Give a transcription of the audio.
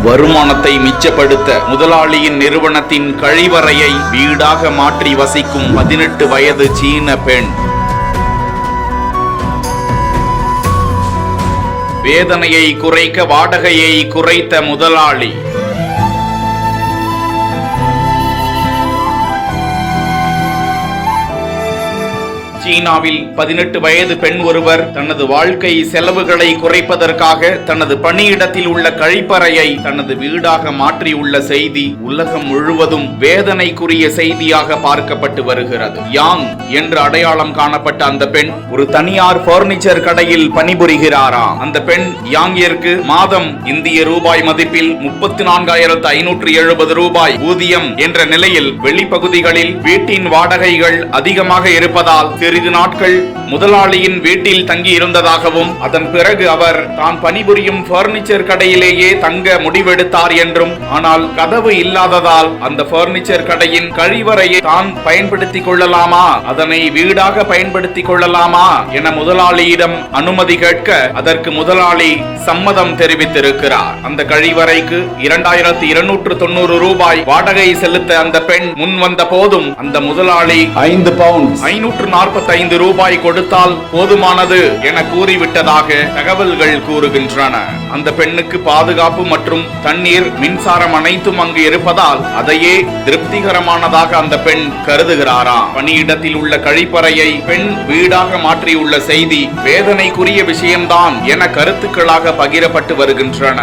வருமானத்தை மிச்சப்படுத்த முதலாளியின் நிறுவனத்தின் கழிவறையை வீடாக மாற்றி வசிக்கும் 18 வயது சீன பெண். வேதனையை குறைக்க வாடகையை குறைத்த முதலாளி. சீனாவில் 18 வயது பெண் ஒருவர் தனது வாழ்க்கை செலவுகளை குறைப்பதற்காக தனது பணியிடத்தில் உள்ள கழிப்பறையை தனது வீடாக மாற்றியுள்ள செய்தி உலகம் முழுவதும் வேதனைக்குரிய செய்தியாக பார்க்கப்பட்டு வருகிறது. யாங் என்று அடையாளம் காணப்பட்ட அந்த பெண் ஒரு தனியார் பர்னிச்சர் கடையில் பணிபுரிகிறாராம். அந்த பெண் யாங்கிற்கு மாதம் இந்திய ரூபாய் மதிப்பில் 34,570 ரூபாய் ஊதியம் என்ற நிலையில் வெளிப்பகுதிகளில் வீட்டின் வாடகைகள் அதிகமாக இருப்பதால் சிறிது நாட்கள் முதலாளியின் வீட்டில் தங்கி இருந்ததாகவும் அதன் பிறகு அவர் தான் பணிபுரியும் பர்னிச்சர் கடையிலேயே தங்க முடிவெடுத்தார் என்றும், ஆனால் கதவு இல்லாததால் அந்த பர்னிச்சர் கடையின் கழிவறையை தான் பயன்படுத்திக் கொள்ளலாமா, அதனை வீடாக பயன்படுத்திக் கொள்ளலாமா என முதலாளியிடம் அனுமதி கேட்க அதற்கு முதலாளி சம்மதம் தெரிவித்திருக்கிறார். அந்த கழிவறைக்கு 2290 ரூபாய் வாடகை செலுத்த அந்த பெண் முன் வந்த போதும் அந்த முதலாளி 5 பவுண்ட் 545 ரூபாய் கொடுத்தால் போதுமானது என கூறிவிட்டதாக தகவல்கள் கூறுகின்றன. அந்த பெண்ணுக்கு பாதுகாப்பு மற்றும் தண்ணீர் மின்சாரம் அனைத்தும் அங்கு இருப்பதால் அதையே திருப்திகரமானதாக அந்த பெண் கருதுகிறாராம். பணியிடத்தில் உள்ள கழிப்பறையை பெண் வீடாக மாற்றியுள்ள செய்தி வேதனைக்குரிய விஷயம்தான் என கருத்துக்களாக பகிரப்பட்டு வருகின்றன.